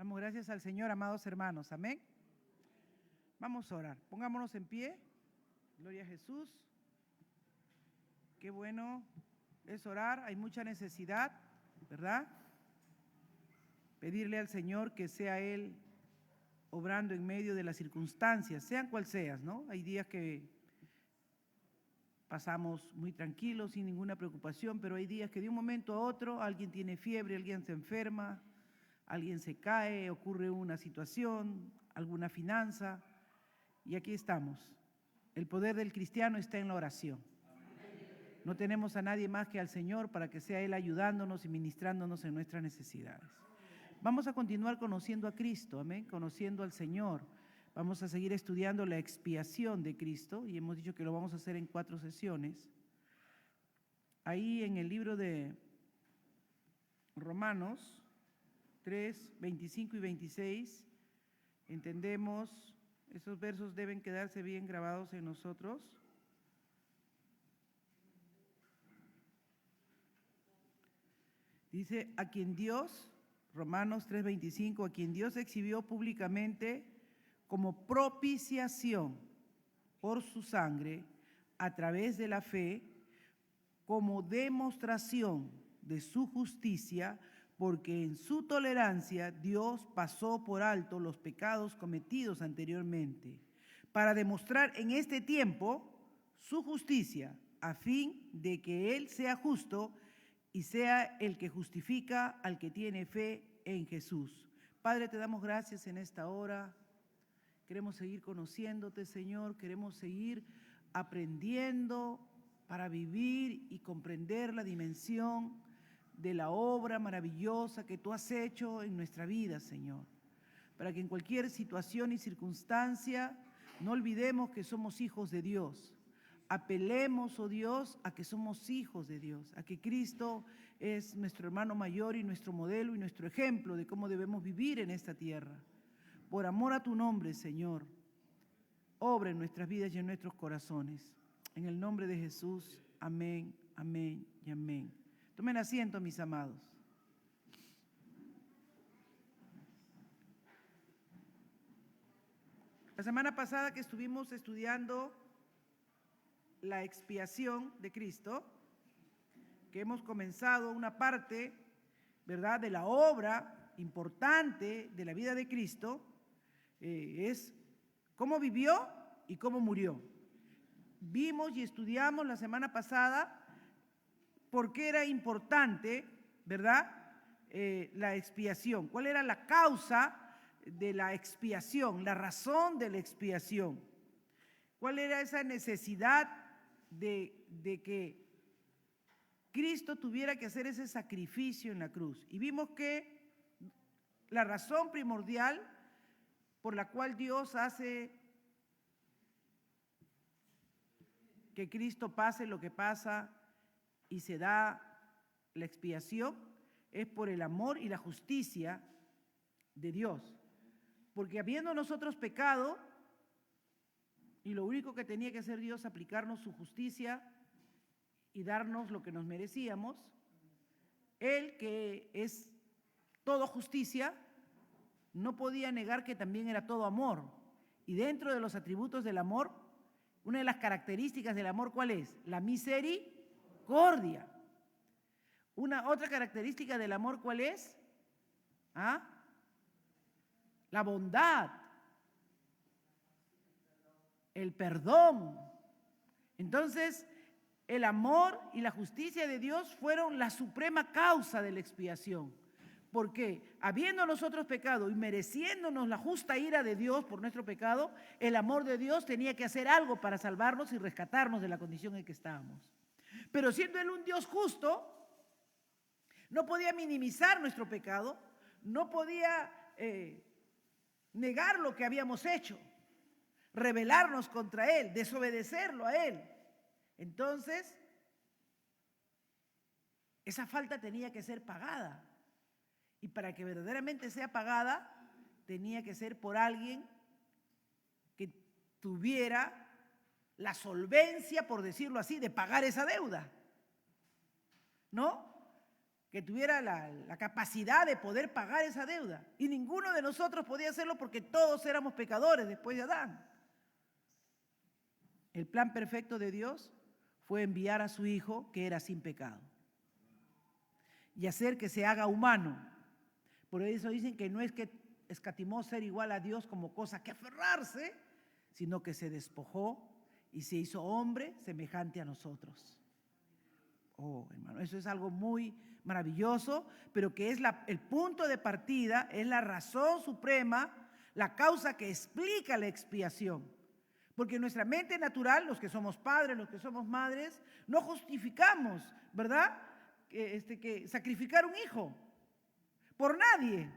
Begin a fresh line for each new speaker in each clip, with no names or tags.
Damos gracias al Señor, amados hermanos. Amén. Vamos a orar. Pongámonos en pie. Gloria a Jesús. Qué bueno es orar. Hay mucha necesidad, ¿verdad? Pedirle al Señor que sea Él obrando en medio de las circunstancias, sean cual sean, ¿no? Hay días que pasamos muy tranquilos, sin ninguna preocupación, pero hay días que de un momento a otro alguien tiene fiebre, alguien se enferma, alguien se cae, ocurre una situación, alguna finanza, y aquí estamos. El poder del cristiano está en la oración. No tenemos a nadie más que al Señor para que sea Él ayudándonos y ministrándonos en nuestras necesidades. Vamos a continuar conociendo a Cristo, amén, conociendo al Señor. Vamos a seguir estudiando la expiación de Cristo y hemos dicho que lo vamos a hacer en 4 sesiones. Ahí en el libro de Romanos 3, 25 y 26, entendemos, esos versos deben quedarse bien grabados en nosotros. Dice, a quien Dios, Romanos 3:25, a quien Dios exhibió públicamente como propiciación por su sangre a través de la fe, como demostración de su justicia, porque en su tolerancia Dios pasó por alto los pecados cometidos anteriormente, para demostrar en este tiempo su justicia, a fin de que Él sea justo y sea el que justifica al que tiene fe en Jesús. Padre, te damos gracias en esta hora. Queremos seguir conociéndote, Señor. Queremos seguir aprendiendo para vivir y comprender la dimensión de la obra maravillosa que tú has hecho en nuestra vida, Señor. Para que en cualquier situación y circunstancia no olvidemos que somos hijos de Dios. Apelemos, oh Dios, a que somos hijos de Dios, a que Cristo es nuestro hermano mayor y nuestro modelo y nuestro ejemplo de cómo debemos vivir en esta tierra. Por amor a tu nombre, Señor, obra en nuestras vidas y en nuestros corazones. En el nombre de Jesús, amén, amén y amén. Tomen asiento, mis amados. La semana pasada que estuvimos estudiando la expiación de Cristo, que hemos comenzado una parte, ¿verdad?, de la obra importante de la vida de Cristo, es cómo vivió y cómo murió. Vimos y estudiamos la semana pasada por qué era importante, ¿verdad?, la expiación, cuál era la causa de la expiación, la razón de la expiación, cuál era esa necesidad de que Cristo tuviera que hacer ese sacrificio en la cruz. Y vimos que la razón primordial por la cual Dios hace que Cristo pase lo que pasa y se da la expiación es por el amor y la justicia de Dios. Porque habiendo nosotros pecado, y lo único que tenía que hacer Dios, aplicarnos su justicia y darnos lo que nos merecíamos, Él, que es todo justicia, no podía negar que también era todo amor. Y dentro de los atributos del amor, una de las características del amor, ¿cuál es? La misericordia. Otra característica del amor, ¿cuál es? La bondad, el perdón. Entonces, el amor y la justicia de Dios fueron la suprema causa de la expiación. Porque habiendo nosotros pecado y mereciéndonos la justa ira de Dios por nuestro pecado, el amor de Dios tenía que hacer algo para salvarnos y rescatarnos de la condición en que estábamos. Pero siendo Él un Dios justo, no podía minimizar nuestro pecado, no podía negar lo que habíamos hecho, rebelarnos contra Él, desobedecerlo a Él. Entonces, esa falta tenía que ser pagada. Y para que verdaderamente sea pagada, tenía que ser por alguien que tuviera la solvencia, por decirlo así, de pagar esa deuda. ¿No? que tuviera la capacidad de poder pagar esa deuda. Y ninguno de nosotros podía hacerlo porque todos éramos pecadores después de Adán. El plan perfecto de Dios fue enviar a su Hijo, que era sin pecado, y hacer que se haga humano. Por eso dicen que no es que escatimó ser igual a Dios como cosa que aferrarse, sino que se despojó y se hizo hombre semejante a nosotros. Oh, hermano, eso es algo muy maravilloso, pero que es el punto de partida, es la razón suprema, la causa que explica la expiación. Porque nuestra mente natural, los que somos padres, los que somos madres, no justificamos, ¿verdad?, que sacrificar un hijo por nadie,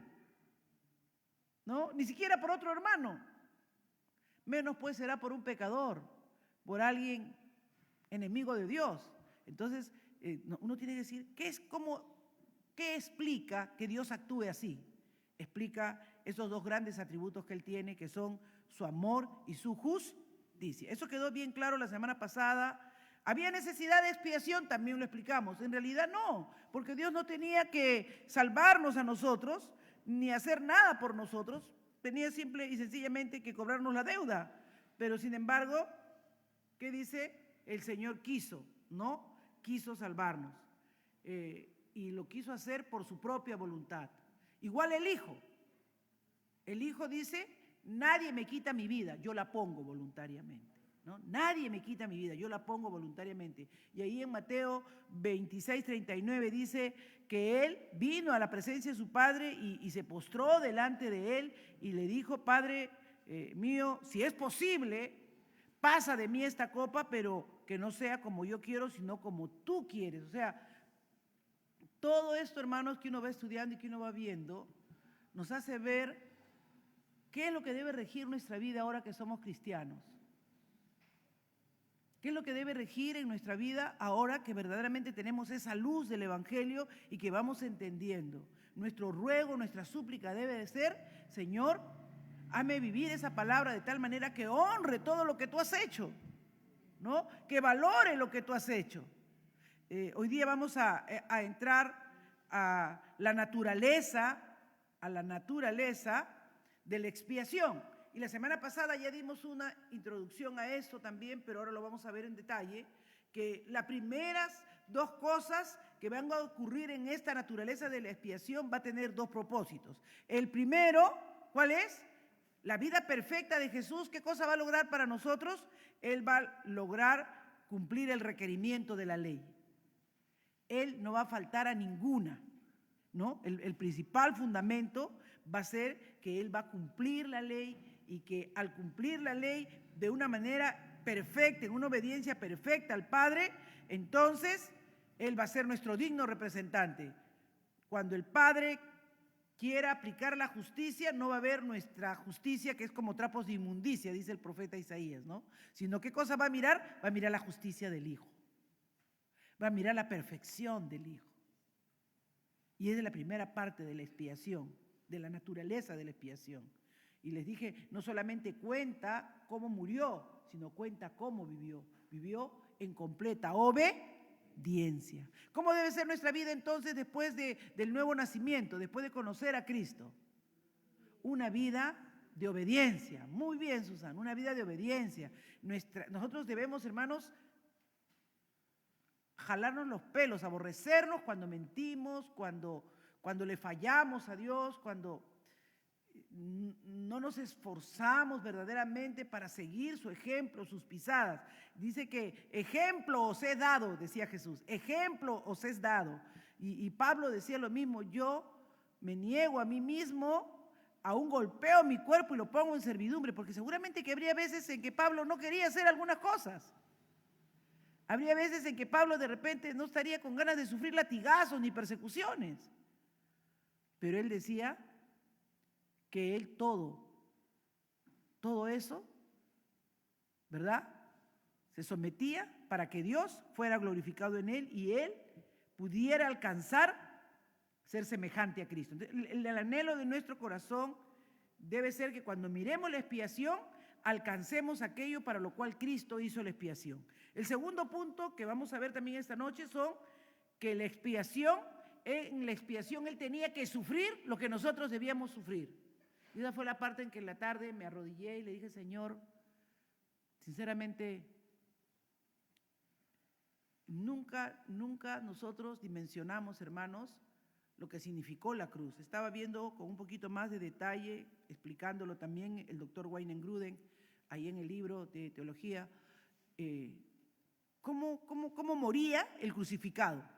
¿no? Ni siquiera por otro hermano. Menos pues será por un pecador, por alguien enemigo de Dios. Entonces, uno tiene que decir, ¿qué explica que Dios actúe así? Explica esos dos grandes atributos que Él tiene, que son su amor y su justicia. Eso quedó bien claro la semana pasada. ¿Había necesidad de expiación? También lo explicamos. En realidad no, porque Dios no tenía que salvarnos a nosotros, ni hacer nada por nosotros. Tenía simple y sencillamente que cobrarnos la deuda. Pero sin embargo, ¿qué dice? El Señor quiso, ¿no? Quiso salvarnos. Y lo quiso hacer por su propia voluntad. Igual el Hijo. El Hijo dice, nadie me quita mi vida, yo la pongo voluntariamente, ¿no? Nadie me quita mi vida, yo la pongo voluntariamente. Y ahí en Mateo 26:39 dice que Él vino a la presencia de su Padre y se postró delante de Él y le dijo, Padre mío, si es posible, pasa de mí esta copa, pero que no sea como yo quiero, sino como tú quieres. O sea, todo esto, hermanos, que uno va estudiando y que uno va viendo, nos hace ver qué es lo que debe regir nuestra vida ahora que somos cristianos. ¿Qué es lo que debe regir en nuestra vida ahora que verdaderamente tenemos esa luz del Evangelio y que vamos entendiendo? Nuestro ruego, nuestra súplica debe de ser, Señor, hazme vivir esa palabra de tal manera que honre todo lo que tú has hecho, ¿no? Que valore lo que tú has hecho. Hoy día vamos a entrar a la naturaleza de la expiación. Y la semana pasada ya dimos una introducción a esto también, pero ahora lo vamos a ver en detalle, que las primeras dos cosas que van a ocurrir en esta naturaleza de la expiación va a tener dos propósitos. El primero, ¿cuál es? La vida perfecta de Jesús, ¿qué cosa va a lograr para nosotros? Él va a lograr cumplir el requerimiento de la ley. Él no va a faltar a ninguna, ¿no? El principal fundamento va a ser que Él va a cumplir la ley y que al cumplir la ley de una manera perfecta, en una obediencia perfecta al Padre, entonces Él va a ser nuestro digno representante. Cuando el Padre quiera aplicar la justicia, no va a haber nuestra justicia que es como trapos de inmundicia, dice el profeta Isaías, ¿no? Sino ¿qué cosa va a mirar? Va a mirar la justicia del Hijo. Va a mirar la perfección del Hijo. Y es de la primera parte de la expiación, de la naturaleza de la expiación. Y les dije, no solamente cuenta cómo murió, sino cuenta cómo vivió. Vivió en completa obediencia. ¿Cómo debe ser nuestra vida entonces después del nuevo nacimiento, después de conocer a Cristo? Una vida de obediencia. Muy bien, Susana, una vida de obediencia. Nosotros debemos, hermanos, jalarnos los pelos, aborrecernos cuando mentimos, cuando le fallamos a Dios, cuando no nos esforzamos verdaderamente para seguir su ejemplo, sus pisadas. Dice que ejemplo os he dado, decía Jesús, ejemplo os es dado. Y Pablo decía lo mismo, yo me niego a mí mismo, aún golpeo mi cuerpo y lo pongo en servidumbre, porque seguramente que habría veces en que Pablo no quería hacer algunas cosas. Habría veces en que Pablo de repente no estaría con ganas de sufrir latigazos ni persecuciones. Pero él decía que él todo eso, ¿verdad?, se sometía para que Dios fuera glorificado en él y él pudiera alcanzar ser semejante a Cristo. Entonces, el anhelo de nuestro corazón debe ser que cuando miremos la expiación, alcancemos aquello para lo cual Cristo hizo la expiación. El segundo punto que vamos a ver también esta noche son que la expiación en la expiación Él tenía que sufrir lo que nosotros debíamos sufrir. Y esa fue la parte en que en la tarde me arrodillé y le dije, Señor, sinceramente, nunca nosotros dimensionamos, hermanos, lo que significó la cruz. Estaba viendo con un poquito más de detalle, explicándolo también el doctor Wayne Gruden, ahí en el libro de teología, cómo moría el crucificado,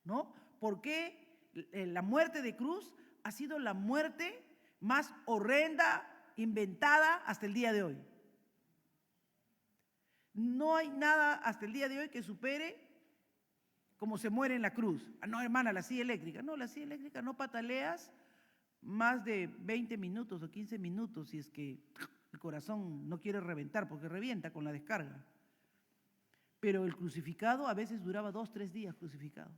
¿no? ¿Por qué la muerte de cruz ha sido la muerte más horrenda inventada hasta el día de hoy? No hay nada hasta el día de hoy que supere como se muere en la cruz. Ah, no, hermana, la silla eléctrica. No, la silla eléctrica no pataleas más de 20 minutos o 15 minutos si es que el corazón no quiere reventar, porque revienta con la descarga. Pero el crucificado a veces duraba 2, 3 días crucificado.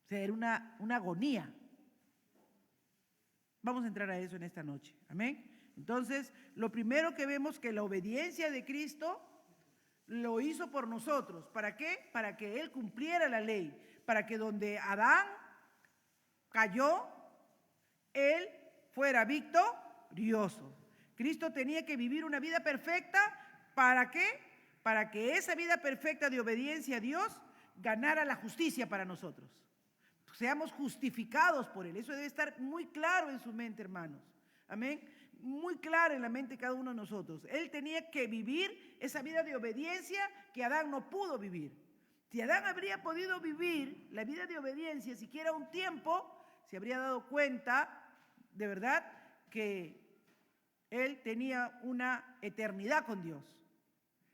O sea, era una agonía. Vamos a entrar a eso en esta noche. Amén. Entonces, lo primero que vemos que la obediencia de Cristo lo hizo por nosotros. ¿Para qué? Para que Él cumpliera la ley. Para que donde Adán cayó, Él fuera victorioso. Cristo tenía que vivir una vida perfecta. ¿Para qué? Para que esa vida perfecta de obediencia a Dios ganara la justicia para nosotros. Seamos justificados por Él. Eso debe estar muy claro en su mente, hermanos. Amén. Muy claro en la mente de cada uno de nosotros. Él tenía que vivir esa vida de obediencia que Adán no pudo vivir. Si Adán habría podido vivir la vida de obediencia siquiera un tiempo, se habría dado cuenta, de verdad, que él tenía una eternidad con Dios.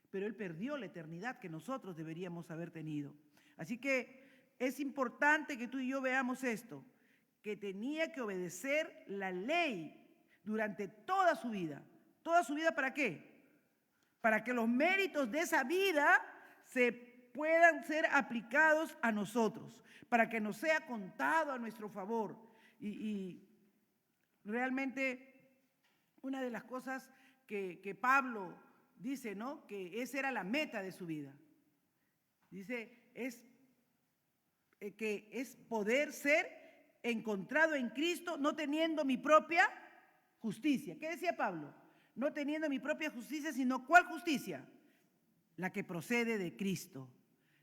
Pero él perdió la eternidad que nosotros deberíamos haber tenido. Así que es importante que tú y yo veamos esto, que tenía que obedecer la ley durante toda su vida. ¿Toda su vida para qué? Para que los méritos de esa vida se puedan ser aplicados a nosotros, para que nos sea contado a nuestro favor. Y realmente una de las cosas que Pablo dice, ¿no? Que esa era la meta de su vida. Dice, que es poder ser encontrado en Cristo, no teniendo mi propia justicia. ¿Qué decía Pablo? No teniendo mi propia justicia, sino ¿cuál justicia? La que procede de Cristo,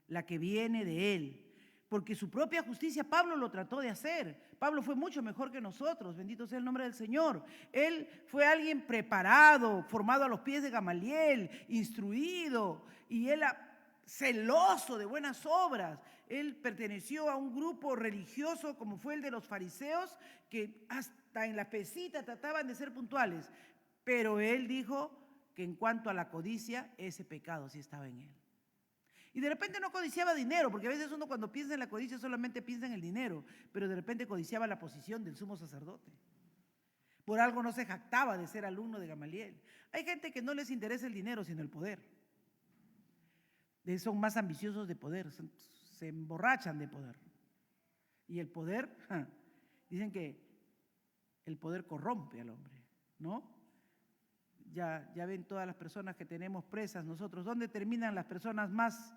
la que viene de Él. Porque su propia justicia Pablo lo trató de hacer. Pablo fue mucho mejor que nosotros, bendito sea el nombre del Señor. Él fue alguien preparado, formado a los pies de Gamaliel, instruido, y él celoso de buenas obras. Él perteneció a un grupo religioso como fue el de los fariseos, que hasta en la pesita trataban de ser puntuales. Pero él dijo que en cuanto a la codicia, ese pecado sí estaba en él. Y de repente no codiciaba dinero, porque a veces uno cuando piensa en la codicia solamente piensa en el dinero, pero de repente codiciaba la posición del sumo sacerdote. Por algo no se jactaba de ser alumno de Gamaliel. Hay gente que no les interesa el dinero, sino el poder. Son más ambiciosos de poder, se emborrachan de poder. Y el poder, dicen que el poder corrompe al hombre, ¿no? Ya ven todas las personas que tenemos presas nosotros. ¿Dónde terminan las personas más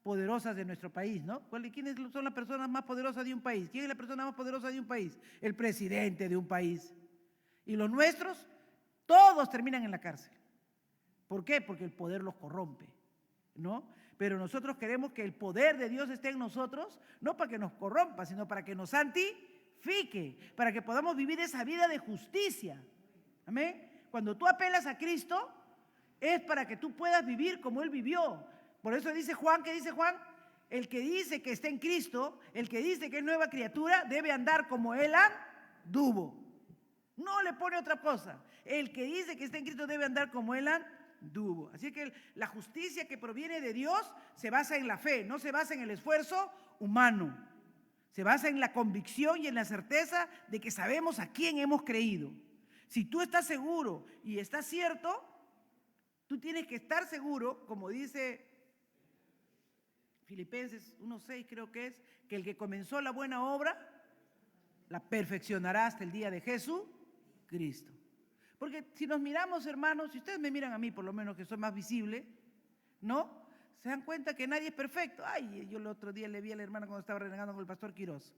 poderosas de nuestro país, no? ¿Quiénes son las personas más poderosas de un país? ¿Quién es la persona más poderosa de un país? El presidente de un país. Y los nuestros, todos terminan en la cárcel. ¿Por qué? Porque el poder los corrompe, ¿no? Pero nosotros queremos que el poder de Dios esté en nosotros, no para que nos corrompa, sino para que nos santifique, para que podamos vivir esa vida de justicia. Amén. Cuando tú apelas a Cristo, es para que tú puedas vivir como Él vivió. Por eso dice Juan, ¿qué dice Juan? El que dice que está en Cristo, el que dice que es nueva criatura, debe andar como Él anduvo. No le pone otra cosa. El que dice que está en Cristo debe andar como Él anduvo. Así que la justicia que proviene de Dios se basa en la fe, no se basa en el esfuerzo humano. Se basa en la convicción y en la certeza de que sabemos a quién hemos creído. Si tú estás seguro y estás cierto, tú tienes que estar seguro, como dice Filipenses 1:6 creo que es, que el que comenzó la buena obra, la perfeccionará hasta el día de Jesucristo. Porque si nos miramos, hermanos, si ustedes me miran a mí, por lo menos que soy más visible, ¿no? ¿Se dan cuenta que nadie es perfecto? Ay, yo el otro día le vi a la hermana cuando estaba renegando con el pastor Quirós.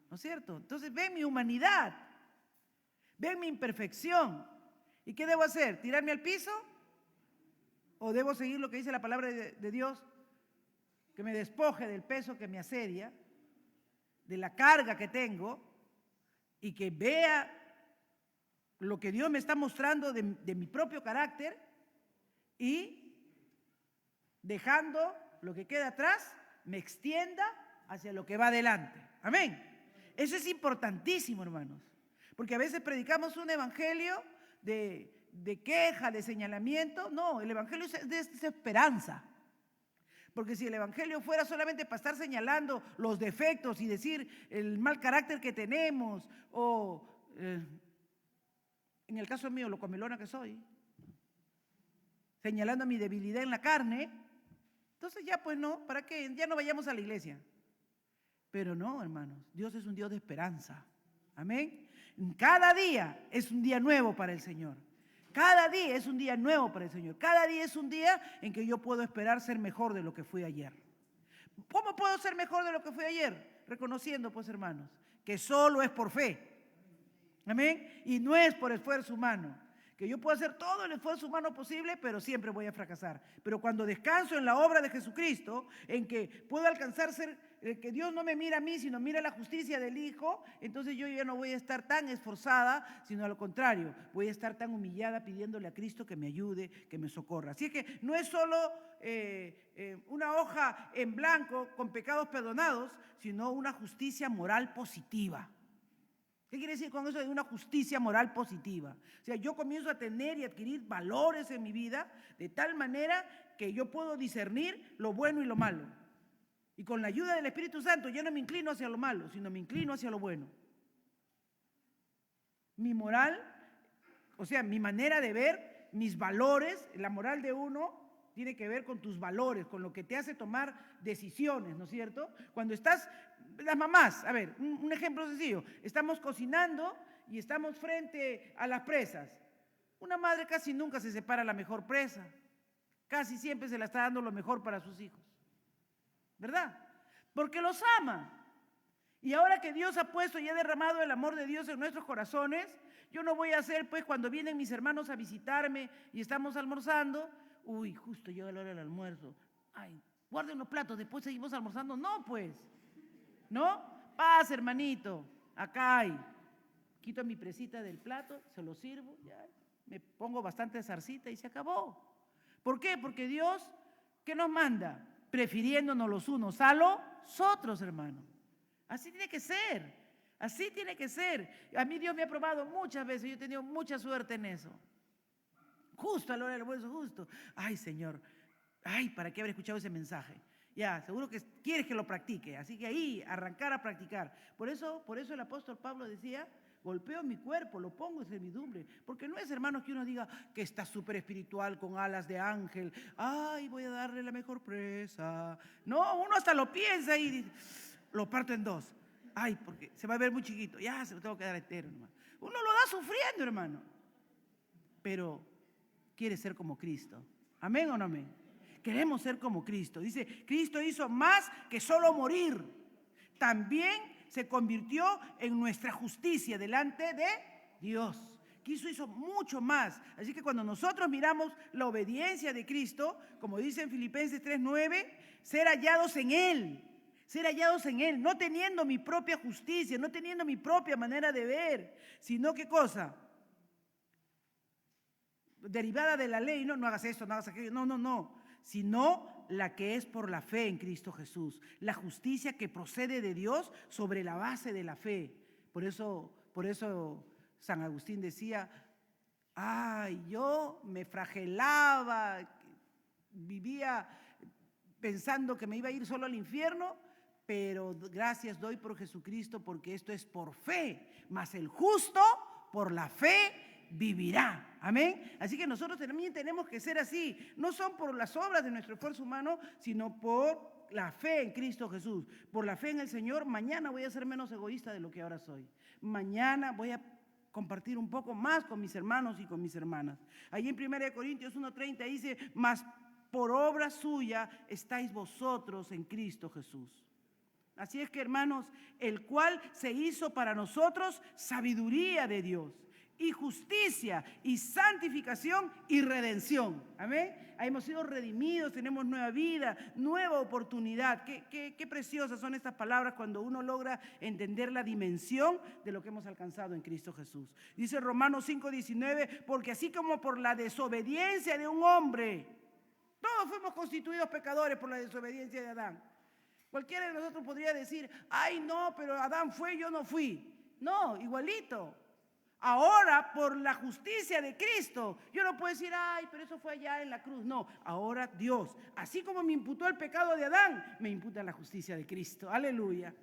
¿No es cierto? Entonces ven mi humanidad, ven mi imperfección. ¿Y qué debo hacer? ¿Tirarme al piso? ¿O debo seguir lo que dice la palabra de Dios? Que me despoje del peso que me asedia, de la carga que tengo, y que vea lo que Dios me está mostrando de mi propio carácter, y dejando lo que queda atrás, me extienda hacia lo que va adelante. Amén. Eso es importantísimo, hermanos, porque a veces predicamos un evangelio de queja, de señalamiento. No, el evangelio es de esperanza. Porque si el evangelio fuera solamente para estar señalando los defectos y decir el mal carácter que tenemos, o en el caso mío, lo comilona que soy, señalando mi debilidad en la carne, entonces ya pues no, ¿para qué? Ya no vayamos a la iglesia. Pero no, hermanos, Dios es un Dios de esperanza. Amén. Cada día es un día nuevo para el Señor. Cada día es un día nuevo para el Señor. Cada día es un día en que yo puedo esperar ser mejor de lo que fui ayer. ¿Cómo puedo ser mejor de lo que fui ayer? Reconociendo, pues, hermanos, que solo es por fe. Amén. Y no es por esfuerzo humano. Que yo puedo hacer todo el esfuerzo humano posible, pero siempre voy a fracasar. Pero cuando descanso en la obra de Jesucristo, en que puedo alcanzar ser, que Dios no me mira a mí, sino mira la justicia del Hijo, entonces yo ya no voy a estar tan esforzada, sino al contrario, voy a estar tan humillada pidiéndole a Cristo que me ayude, que me socorra. Así que no es solo una hoja en blanco con pecados perdonados, sino una justicia moral positiva. ¿Qué quiere decir con eso de una justicia moral positiva? O sea, yo comienzo a tener y adquirir valores en mi vida de tal manera que yo puedo discernir lo bueno y lo malo. Y con la ayuda del Espíritu Santo yo no me inclino hacia lo malo, sino me inclino hacia lo bueno. Mi moral, o sea, mi manera de ver, mis valores, la moral de uno tiene que ver con tus valores, con lo que te hace tomar decisiones, ¿no es cierto? Cuando estás, las mamás, a ver, un ejemplo sencillo, estamos cocinando y estamos frente a las presas. Una madre casi nunca se separa la mejor presa, casi siempre se la está dando lo mejor para sus hijos, ¿verdad? Porque los ama. Y ahora que Dios ha puesto y ha derramado el amor de Dios en nuestros corazones, yo no voy a hacer, pues, cuando vienen mis hermanos a visitarme y estamos almorzando, uy, justo llega la hora del almuerzo, ay, guarden los platos, después seguimos almorzando. No, pues, ¿no? Pasa, hermanito, acá hay. Quito mi presita del plato, se lo sirvo, ya, me pongo bastante zarcita y se acabó. ¿Por qué? Porque Dios, ¿qué nos manda? Prefiriéndonos los unos a los otros, hermano. Así tiene que ser, así tiene que ser. A mí Dios me ha probado muchas veces, yo he tenido mucha suerte en eso. Justo a la hora del almuerzo, justo. Ay, Señor, ay, ¿para qué haber escuchado ese mensaje? Ya, seguro que quieres que lo practique, así que ahí, arrancar a practicar. Por eso el apóstol Pablo decía, golpeo mi cuerpo, lo pongo en servidumbre, porque no es, hermanos, que uno diga que está súper espiritual con alas de ángel, ay, voy a darle la mejor presa. No, uno hasta lo piensa y dice, lo parto en dos. Ay, porque se va a ver muy chiquito, ya se lo tengo que dar entero, hermano. Uno lo da sufriendo, hermano, pero quiere ser como Cristo. ¿Amén o no amén? Queremos ser como Cristo. Dice, Cristo hizo más que solo morir. También se convirtió en nuestra justicia delante de Dios. Cristo hizo mucho más. Así que cuando nosotros miramos la obediencia de Cristo, como dice en Filipenses 3:9, ser hallados en Él. Ser hallados en Él, no teniendo mi propia justicia, no teniendo mi propia manera de ver, sino ¿qué cosa? Derivada de la ley, no hagas esto, no hagas aquello, no, sino la que es por la fe en Cristo Jesús, la justicia que procede de Dios sobre la base de la fe. Por eso San Agustín decía, ay, yo me flagelaba, vivía pensando que me iba a ir solo al infierno, pero gracias doy por Jesucristo porque esto es por fe, mas el justo por la fe vivirá. Amén. Así que nosotros también tenemos que ser así. No son por las obras de nuestro esfuerzo humano, sino por la fe en Cristo Jesús. Por la fe en el Señor, mañana voy a ser menos egoísta de lo que ahora soy. Mañana voy a compartir un poco más con mis hermanos y con mis hermanas. Allí en 1 Corintios 1:30 dice, mas por obra suya estáis vosotros en Cristo Jesús. Así es que, hermanos, el cual se hizo para nosotros sabiduría de Dios, y justicia, y santificación, y redención. Amén. Hemos sido redimidos, tenemos nueva vida, nueva oportunidad. Qué preciosas son estas palabras cuando uno logra entender la dimensión de lo que hemos alcanzado en Cristo Jesús. Dice Romanos 5:19, porque así como por la desobediencia de un hombre, todos fuimos constituidos pecadores por la desobediencia de Adán. Cualquiera de nosotros podría decir, ay no, pero Adán fue, yo no fui. No, igualito. Ahora, por la justicia de Cristo, yo no puedo decir, ay, pero eso fue allá en la cruz. No, ahora Dios, así como me imputó el pecado de Adán, me imputa la justicia de Cristo. Aleluya.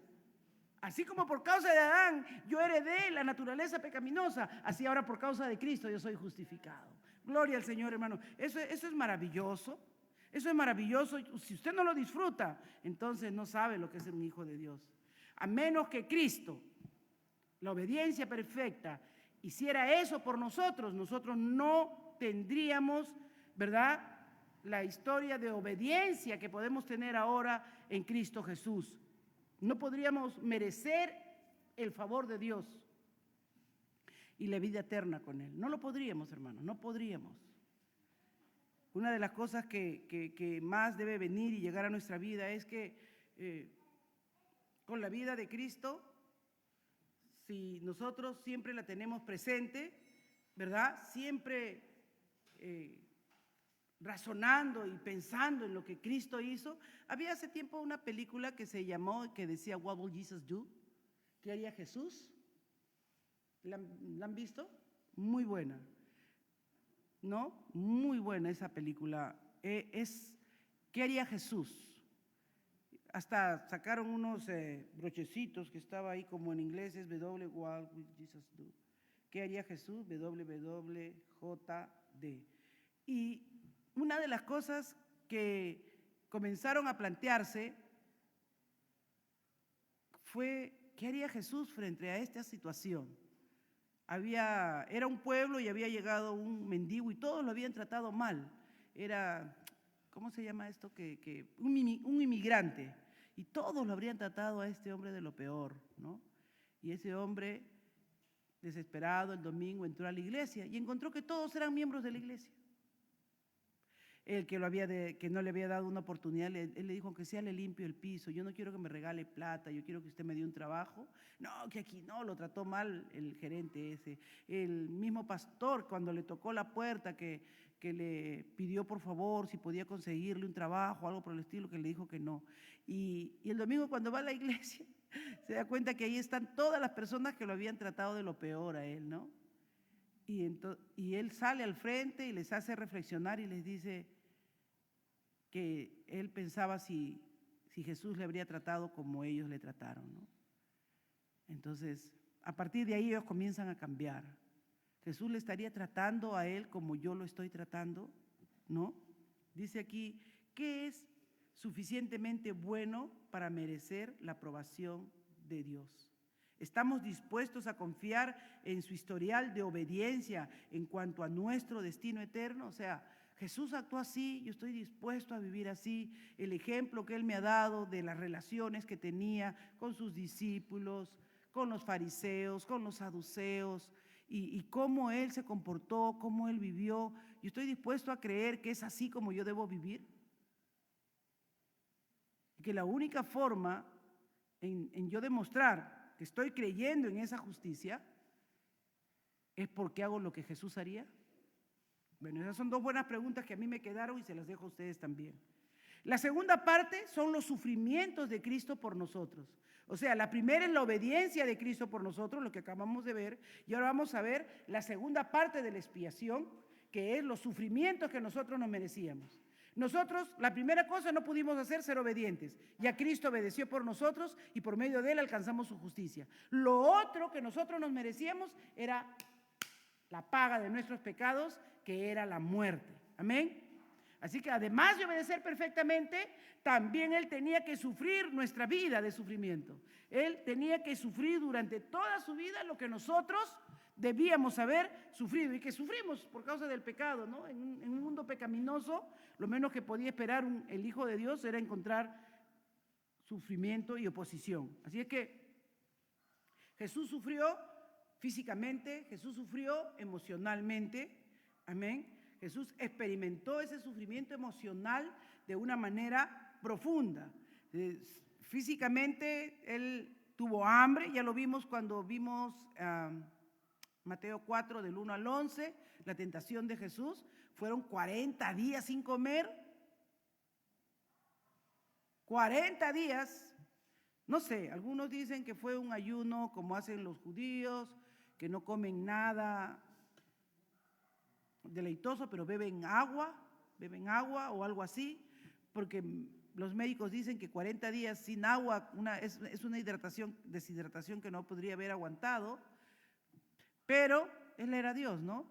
Así como por causa de Adán yo heredé la naturaleza pecaminosa, así ahora por causa de Cristo yo soy justificado. Gloria al Señor, hermano. Eso es maravilloso. Eso es maravilloso. Si usted no lo disfruta, entonces no sabe lo que es ser un hijo de Dios. A menos que Cristo, la obediencia perfecta, hiciera eso por nosotros, nosotros no tendríamos, ¿verdad?, la historia de obediencia que podemos tener ahora en Cristo Jesús. No podríamos merecer el favor de Dios y la vida eterna con Él. No lo podríamos, hermanos, no podríamos. Una de las cosas que más debe venir y llegar a nuestra vida es que con la vida de Cristo, si nosotros siempre la tenemos presente, ¿verdad? Siempre razonando y pensando en lo que Cristo hizo. Había hace tiempo una película que se llamó, que decía What Will Jesus Do? ¿Qué haría Jesús? ¿La han visto? Muy buena, ¿no? Muy buena esa película. ¿Qué haría Jesús? Hasta sacaron unos brochecitos que estaba ahí como en inglés, es What Will Jesus Do? ¿Qué haría Jesús? WWJD. Y una de las cosas que comenzaron a plantearse fue, ¿qué haría Jesús frente a esta situación? Era un pueblo y había llegado un mendigo y todos lo habían tratado mal. Era, ¿cómo se llama esto? Un inmigrante. Y todos lo habrían tratado a este hombre de lo peor, ¿no? Y ese hombre, desesperado, el domingo entró a la iglesia y encontró que todos eran miembros de la iglesia. El que no le había dado una oportunidad, él le dijo, aunque sea le limpio el piso, yo no quiero que me regale plata, yo quiero que usted me dé un trabajo. No, que aquí no, lo trató mal el gerente ese. El mismo pastor, cuando le tocó la puerta, que le pidió por favor si podía conseguirle un trabajo, algo por el estilo, que le dijo que no. Y el domingo cuando va a la iglesia, se da cuenta que ahí están todas las personas que lo habían tratado de lo peor a él, ¿no? Y él sale al frente y les hace reflexionar y les dice que él pensaba si Jesús le habría tratado como ellos le trataron, ¿no? Entonces, a partir de ahí ellos comienzan a cambiar. ¿Jesús le estaría tratando a él como yo lo estoy tratando? ¿No? Dice aquí, ¿qué es suficientemente bueno para merecer la aprobación de Dios? ¿Estamos dispuestos a confiar en su historial de obediencia en cuanto a nuestro destino eterno? O sea, Jesús actuó así, yo estoy dispuesto a vivir así. El ejemplo que Él me ha dado de las relaciones que tenía con sus discípulos, con los fariseos, con los saduceos, y cómo Él se comportó, cómo Él vivió. Yo estoy dispuesto a creer que es así como yo debo vivir. Y que la única forma en yo demostrar que estoy creyendo en esa justicia es porque hago lo que Jesús haría. Bueno, esas son dos buenas preguntas que a mí me quedaron y se las dejo a ustedes también. La segunda parte son los sufrimientos de Cristo por nosotros. O sea, la primera es la obediencia de Cristo por nosotros, lo que acabamos de ver, y ahora vamos a ver la segunda parte de la expiación, que es los sufrimientos que nosotros nos merecíamos. Nosotros, la primera cosa, no pudimos hacer ser obedientes. Ya Cristo obedeció por nosotros y por medio de Él alcanzamos su justicia. Lo otro que nosotros nos merecíamos era la paga de nuestros pecados, que era la muerte. Amén. Así que además de obedecer perfectamente, también Él tenía que sufrir nuestra vida de sufrimiento. Él tenía que sufrir durante toda su vida lo que nosotros debíamos haber sufrido y que sufrimos por causa del pecado, ¿no? En un mundo pecaminoso, lo menos que podía esperar el Hijo de Dios era encontrar sufrimiento y oposición. Así es que Jesús sufrió físicamente, Jesús sufrió emocionalmente, amén. Jesús experimentó ese sufrimiento emocional de una manera profunda. Físicamente Él tuvo hambre, ya lo vimos cuando vimos Mateo 4 del 1 al 11, la tentación de Jesús. Fueron 40 días sin comer. 40 días. No sé, algunos dicen que fue un ayuno como hacen los judíos, que no comen nada deleitoso, pero beben agua o algo así, porque los médicos dicen que 40 días sin agua es una deshidratación que no podría haber aguantado, pero Él era Dios, ¿no?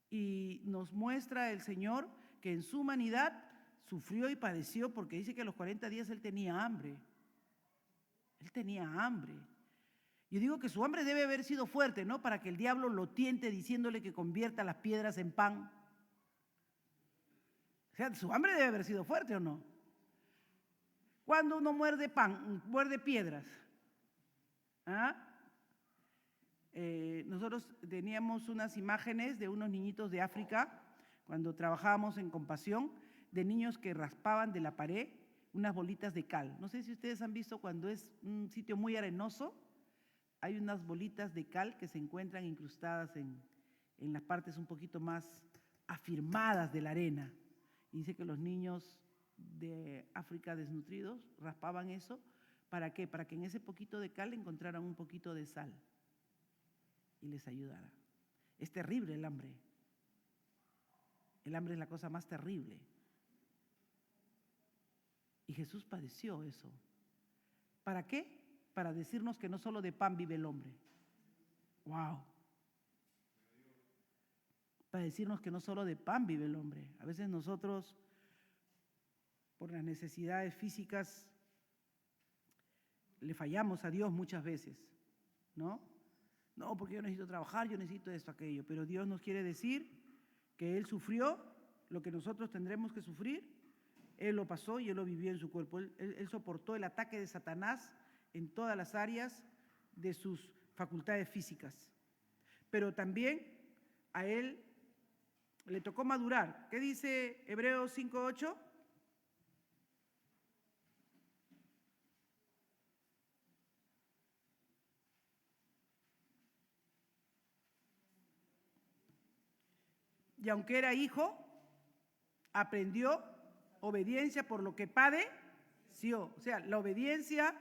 Y nos muestra el Señor que en su humanidad sufrió y padeció, porque dice que a los 40 días Él tenía hambre. Él tenía hambre. Yo digo que su hambre debe haber sido fuerte, ¿no? Para que el diablo lo tiente diciéndole que convierta las piedras en pan. O sea, su hambre debe haber sido fuerte, ¿o no? Cuando uno muerde pan, muerde piedras. ¿Ah? Nosotros teníamos unas imágenes de unos niñitos de África, cuando trabajábamos en Compasión, de niños que raspaban de la pared unas bolitas de cal. No sé si ustedes han visto cuando es un sitio muy arenoso, hay unas bolitas de cal que se encuentran incrustadas en las partes un poquito más afirmadas de la arena. Y dice que los niños de África desnutridos raspaban eso. ¿Para qué? Para que en ese poquito de cal encontraran un poquito de sal y les ayudara. Es terrible el hambre. El hambre es la cosa más terrible. Y Jesús padeció eso. ¿Para qué? Para decirnos que no solo de pan vive el hombre. ¡Wow! Para decirnos que no solo de pan vive el hombre. A veces nosotros, por las necesidades físicas, le fallamos a Dios muchas veces, ¿no? No, porque yo necesito trabajar, yo necesito esto, aquello. Pero Dios nos quiere decir que Él sufrió lo que nosotros tendremos que sufrir. Él lo pasó y Él lo vivió en su cuerpo. Él soportó el ataque de Satanás en todas las áreas de sus facultades físicas. Pero también a Él le tocó madurar. ¿Qué dice Hebreos 5:8? Y aunque era hijo, aprendió obediencia por lo que padeció. O sea, la obediencia,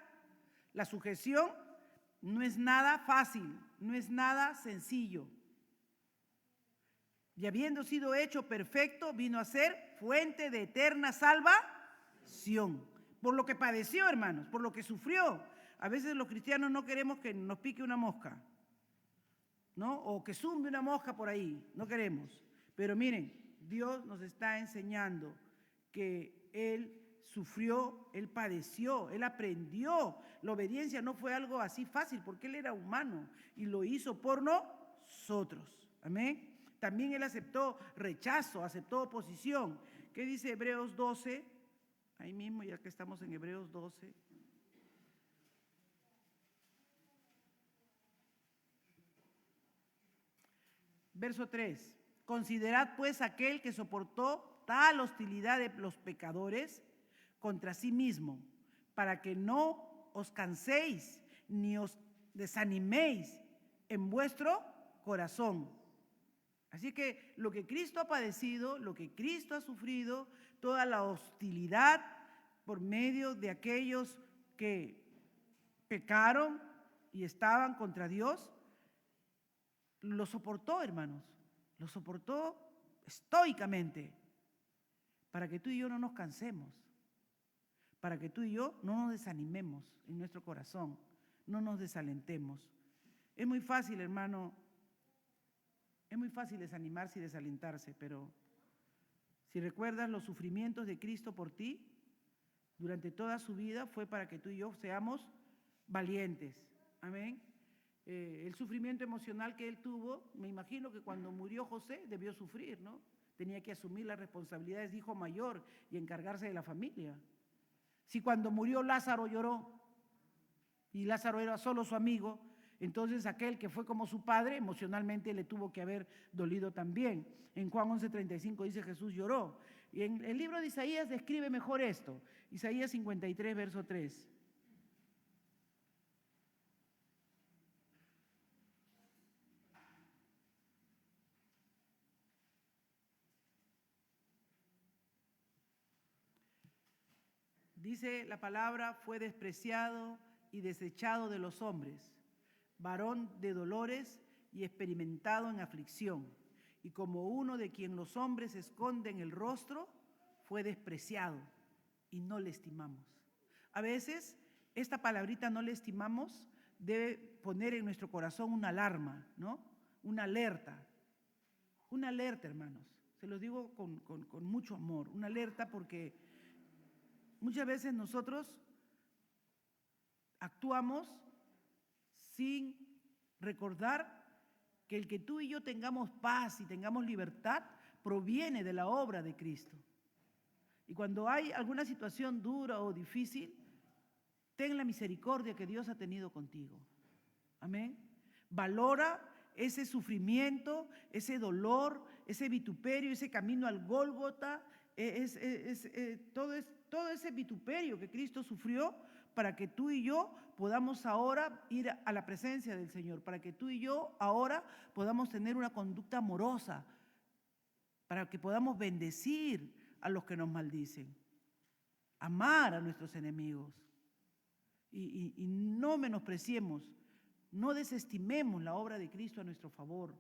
la sujeción, no es nada fácil, no es nada sencillo. Y habiendo sido hecho perfecto, vino a ser fuente de eterna salvación. Por lo que padeció, hermanos, por lo que sufrió. A veces los cristianos no queremos que nos pique una mosca, ¿no? O que zumbe una mosca por ahí, no queremos. Pero miren, Dios nos está enseñando que Él sufrió, Él padeció, Él aprendió. La obediencia no fue algo así fácil porque Él era humano y lo hizo por nosotros. Amén. También Él aceptó rechazo, aceptó oposición. ¿Qué dice Hebreos 12? Ahí mismo, ya que estamos en Hebreos 12. Verso 3. Considerad pues aquel que soportó tal hostilidad de los pecadores contra sí mismo, para que no os canséis ni os desaniméis en vuestro corazón. Así que lo que Cristo ha padecido, lo que Cristo ha sufrido, toda la hostilidad por medio de aquellos que pecaron y estaban contra Dios, lo soportó, hermanos, lo soportó estoicamente, para que tú y yo no nos cansemos, para que tú y yo no nos desanimemos en nuestro corazón, no nos desalentemos. Es muy fácil, hermano, es muy fácil desanimarse y desalentarse, pero Si recuerdas los sufrimientos de Cristo por ti, durante toda su vida fue para que tú y yo seamos valientes. Amén. El sufrimiento emocional que él tuvo, me imagino que cuando murió José debió sufrir, ¿no? Tenía que asumir las responsabilidades de hijo mayor y encargarse de la familia. Si cuando murió Lázaro lloró y Lázaro era solo su amigo, entonces aquel que fue como su padre emocionalmente le tuvo que haber dolido también. En Juan 11:35 dice Jesús lloró. Y en el libro de Isaías describe mejor esto. Isaías 53, verso 3. Dice la palabra, fue despreciado y desechado de los hombres, varón de dolores y experimentado en aflicción. Y como uno de quien los hombres esconden el rostro, fue despreciado y no le estimamos. A veces esta palabrita no le estimamos debe poner en nuestro corazón una alarma, ¿no? Una alerta, hermanos. Se los digo con mucho amor, una alerta porque muchas veces nosotros actuamos sin recordar que el que tú y yo tengamos paz y tengamos libertad proviene de la obra de Cristo. Y cuando hay alguna situación dura o difícil, ten la misericordia que Dios ha tenido contigo. Amén. Valora ese sufrimiento, ese dolor, ese vituperio, ese camino al Gólgota, todo ese vituperio que Cristo sufrió para que tú y yo podamos ahora ir a la presencia del Señor, para que tú y yo ahora podamos tener una conducta amorosa, para que podamos bendecir a los que nos maldicen, amar a nuestros enemigos y no menospreciemos, no desestimemos la obra de Cristo a nuestro favor.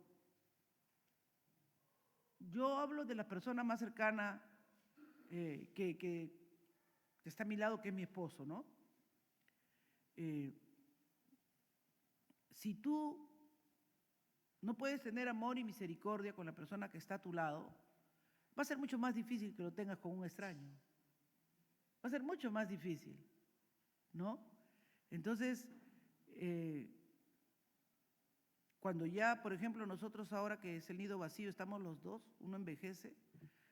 Yo hablo de la persona más cercana que está a mi lado, que es mi esposo, ¿no? Si tú no puedes tener amor y misericordia con la persona que está a tu lado, va a ser mucho más difícil que lo tengas con un extraño. Va a ser mucho más difícil, ¿no? Entonces, cuando ya, por ejemplo, nosotros ahora que es el nido vacío, estamos los dos, uno envejece,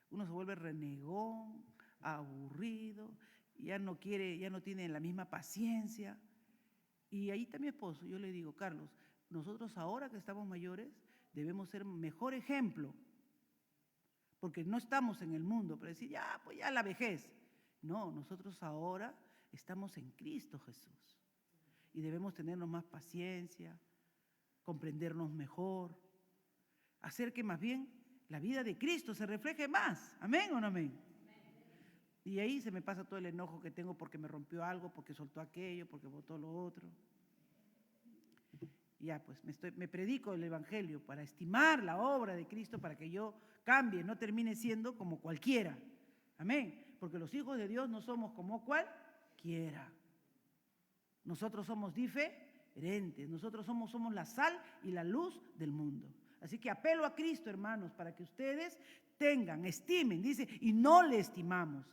uno se vuelve renegón, aburrido, ya no quiere, ya no tiene la misma paciencia. Y ahí está mi esposo, yo le digo, Carlos, nosotros ahora que estamos mayores debemos ser mejor ejemplo, porque no estamos en el mundo para decir, ya, pues ya la vejez. No, nosotros ahora estamos en Cristo Jesús y debemos tenernos más paciencia, comprendernos mejor, hacer que más bien la vida de Cristo se refleje más. ¿Amén o no amén? Y ahí se me pasa todo el enojo que tengo porque me rompió algo, porque soltó aquello, porque botó lo otro. Y ya, pues me predico el Evangelio para estimar la obra de Cristo, para que yo cambie, no termine siendo como cualquiera. Amén. Porque los hijos de Dios no somos como cualquiera. Nosotros somos diferentes. Nosotros somos la sal y la luz del mundo. Así que apelo a Cristo, hermanos, para que ustedes tengan, estimen, dice, y no le estimamos.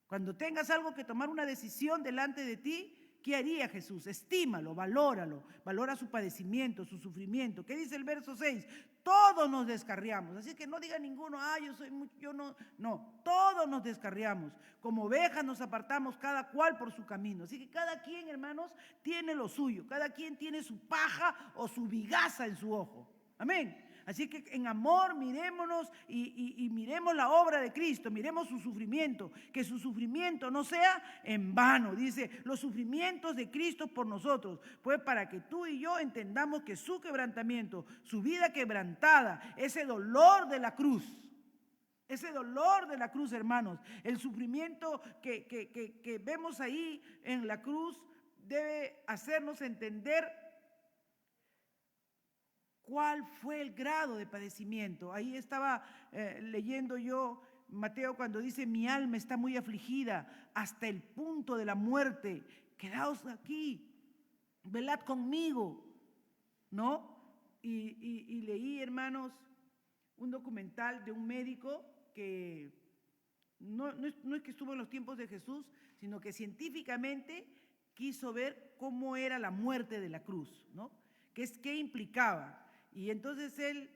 Cuando tengas algo que tomar una decisión delante de ti, ¿qué haría Jesús? Estímalo, valora su padecimiento, su sufrimiento. ¿Qué dice el verso 6? Todos nos descarriamos. Así que no diga ninguno, yo no, todos nos descarriamos. Como ovejas nos apartamos cada cual por su camino. Así que cada quien, hermanos, tiene lo suyo. Cada quien tiene su paja o su vigaza en su ojo. Amén. Así que en amor mirémonos y miremos la obra de Cristo, miremos su sufrimiento, que su sufrimiento no sea en vano. Dice, los sufrimientos de Cristo por nosotros, pues para que tú y yo entendamos que su quebrantamiento, su vida quebrantada, ese dolor de la cruz, hermanos, el sufrimiento que vemos ahí en la cruz debe hacernos entender ¿cuál fue el grado de padecimiento? Ahí estaba leyendo yo Mateo cuando dice, mi alma está muy afligida hasta el punto de la muerte. Quedaos aquí, velad conmigo, ¿no? Y leí, hermanos, un documental de un médico que no es que estuvo en los tiempos de Jesús, sino que científicamente quiso ver cómo era la muerte de la cruz, ¿no? ¿Qué implicaba? Y entonces él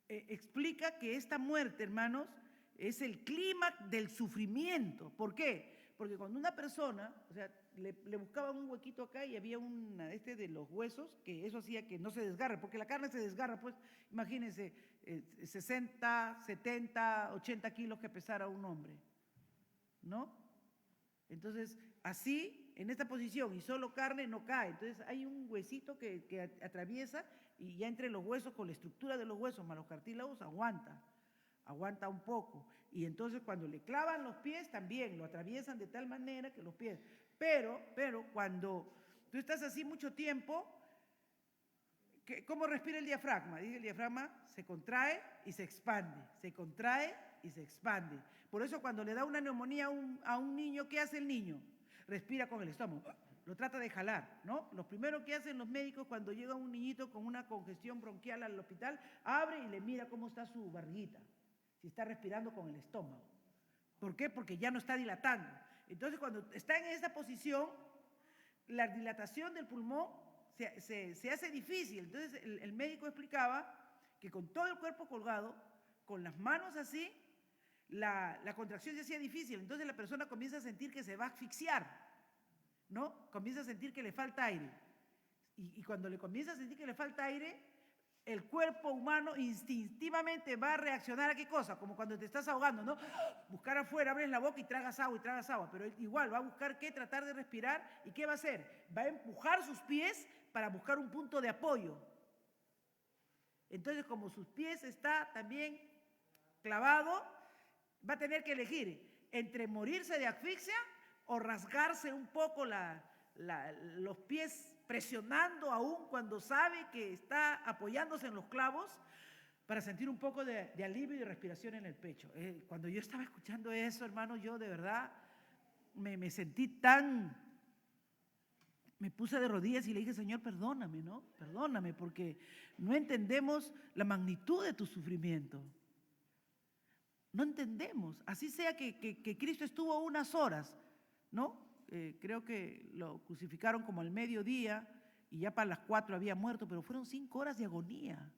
explica que esta muerte, hermanos, es el clímax del sufrimiento. ¿Por qué? Porque cuando una persona, o sea, le buscaban un huequito acá y había una de los huesos, que eso hacía que no se desgarre, porque la carne se desgarra, pues imagínense, 60, 70, 80 kilos que pesara un hombre, ¿no? Entonces, así, en esta posición, y solo carne no cae. Entonces, hay un huesito que atraviesa y ya entre los huesos, con la estructura de los huesos más los cartílagos, aguanta un poco. Y entonces, cuando le clavan los pies, también lo atraviesan de tal manera que los pies. Pero cuando tú estás así mucho tiempo, ¿cómo respira el diafragma? Dice, el diafragma se contrae y se expande, se contrae y se expande. Por eso cuando le da una neumonía a un niño, ¿qué hace el niño? Respira con el estómago, lo trata de jalar, ¿no? Lo primero que hacen los médicos cuando llega un niñito con una congestión bronquial al hospital, abre y le mira cómo está su barriguita, si está respirando con el estómago. ¿Por qué? Porque ya no está dilatando. Entonces, cuando está en esa posición, la dilatación del pulmón se hace difícil. Entonces, el médico explicaba que con todo el cuerpo colgado, con las manos así, la contracción se hacía difícil. Entonces, la persona comienza a sentir que se va a asfixiar, ¿no? Comienza a sentir que le falta aire. Y cuando le comienza a sentir que le falta aire, el cuerpo humano instintivamente va a reaccionar a qué cosa, como cuando te estás ahogando, ¿no? Buscar afuera, abres la boca y tragas agua, pero igual va a buscar qué, tratar de respirar, ¿y qué va a hacer? Va a empujar sus pies para buscar un punto de apoyo. Entonces, como sus pies está también clavado, va a tener que elegir entre morirse de asfixia o rasgarse un poco los pies, presionando aún cuando sabe que está apoyándose en los clavos para sentir un poco de alivio y de respiración en el pecho. Cuando yo estaba escuchando eso, hermano, yo de verdad me sentí me puse de rodillas y le dije, Señor, perdóname, ¿no? Perdóname, porque no entendemos la magnitud de tu sufrimiento. No entendemos. Así sea que Cristo estuvo unas horas, ¿no? Creo que lo crucificaron como al mediodía y ya para las 4 había muerto, pero fueron 5 horas de agonía.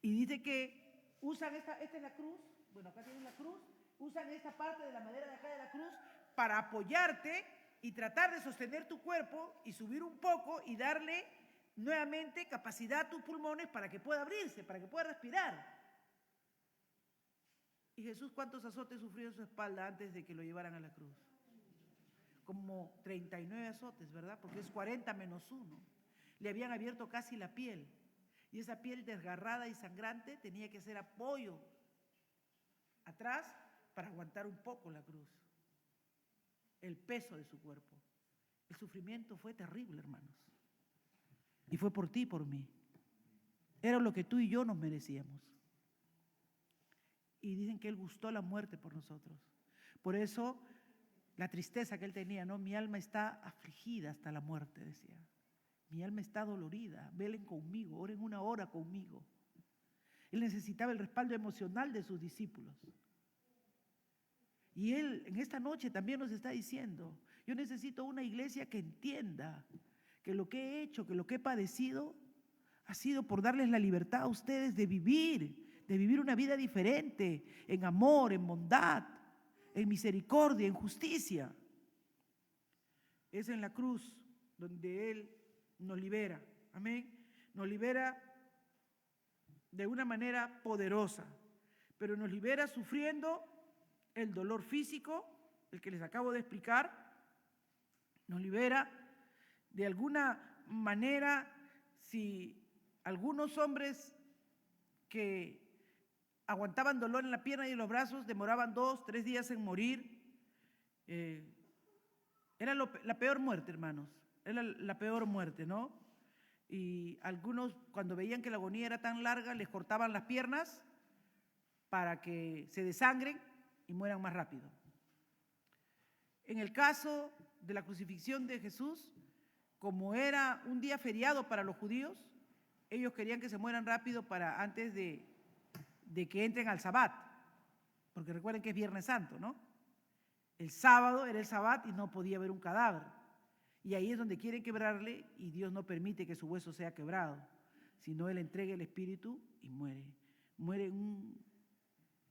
Y dice que usan esta es la cruz, bueno, acá tienen la cruz, usan esta parte de la madera de acá de la cruz para apoyarte y tratar de sostener tu cuerpo y subir un poco y darle nuevamente capacidad a tus pulmones para que pueda abrirse, para que pueda respirar. ¿Y Jesús cuántos azotes sufrió en su espalda antes de que lo llevaran a la cruz? Como 39 azotes, ¿verdad? Porque es 40 menos 1. Le habían abierto casi la piel. Y esa piel desgarrada y sangrante tenía que hacer apoyo atrás para aguantar un poco la cruz. El peso de su cuerpo. El sufrimiento fue terrible, hermanos. Y fue por ti y por mí. Era lo que tú y yo nos merecíamos. Y dicen que Él gustó la muerte por nosotros. Por eso, la tristeza que Él tenía, ¿no? Mi alma está afligida hasta la muerte, decía. Mi alma está dolorida, velen conmigo, oren una hora conmigo. Él necesitaba el respaldo emocional de sus discípulos. Y Él en esta noche también nos está diciendo, yo necesito una iglesia que entienda que lo que he hecho, que lo que he padecido, ha sido por darles la libertad a ustedes de vivir una vida diferente, en amor, en bondad, en misericordia, en justicia. Es en la cruz donde Él nos libera, amén, nos libera de una manera poderosa, pero nos libera sufriendo el dolor físico, el que les acabo de explicar, nos libera de alguna manera. Si algunos hombres que aguantaban dolor en la pierna y en los brazos demoraban 2, 3 días en morir, era la peor muerte, hermanos. Era la peor muerte, ¿no? Y algunos, cuando veían que la agonía era tan larga, les cortaban las piernas para que se desangren y mueran más rápido. En el caso de la crucifixión de Jesús, como era un día feriado para los judíos, ellos querían que se mueran rápido para antes de de que entren al Sabbat, porque recuerden que es Viernes Santo, ¿no? El sábado era el Sabbat y no podía haber un cadáver. Y ahí es donde quieren quebrarle y Dios no permite que su hueso sea quebrado, sino Él entrega el espíritu y muere. Muere en un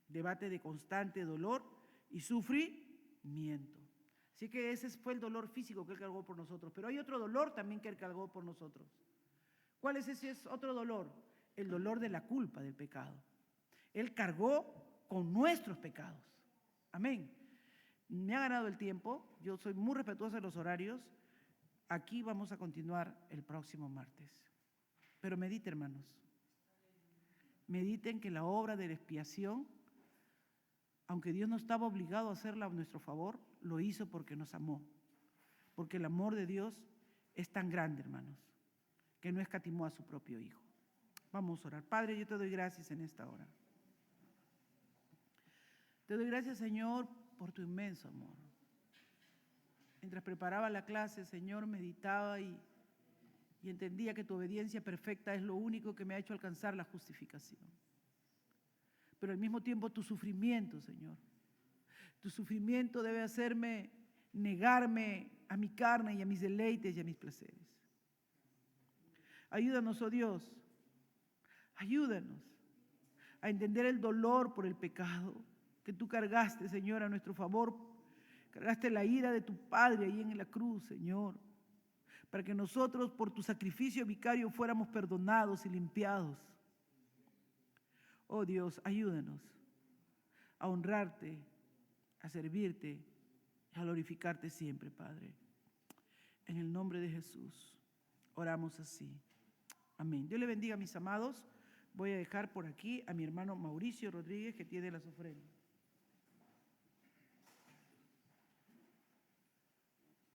debate de constante dolor y sufrimiento. Así que ese fue el dolor físico que Él cargó por nosotros. Pero hay otro dolor también que Él cargó por nosotros. ¿Cuál es ese otro dolor? El dolor de la culpa del pecado. Él cargó con nuestros pecados. Amén. Me ha ganado el tiempo. Yo soy muy respetuosa de los horarios. Aquí vamos a continuar el próximo martes. Pero medite, hermanos. Mediten que la obra de la expiación, aunque Dios no estaba obligado a hacerla a nuestro favor, lo hizo porque nos amó. Porque el amor de Dios es tan grande, hermanos, que no escatimó a su propio Hijo. Vamos a orar. Padre, yo te doy gracias en esta hora. Te doy gracias, Señor, por tu inmenso amor. Mientras preparaba la clase, Señor, meditaba y entendía que tu obediencia perfecta es lo único que me ha hecho alcanzar la justificación. Pero al mismo tiempo tu sufrimiento, Señor. Tu sufrimiento debe hacerme negarme a mi carne y a mis deleites y a mis placeres. Ayúdanos, oh Dios, ayúdanos a entender el dolor por el pecado que tú cargaste, Señor, a nuestro favor. Cargaste la ira de tu Padre ahí en la cruz, Señor, para que nosotros por tu sacrificio vicario fuéramos perdonados y limpiados. Oh Dios, ayúdanos a honrarte, a servirte y a glorificarte siempre, Padre. En el nombre de Jesús, oramos así. Amén. Dios le bendiga, mis amados. Voy a dejar por aquí a mi hermano Mauricio Rodríguez, que tiene las ofrendas.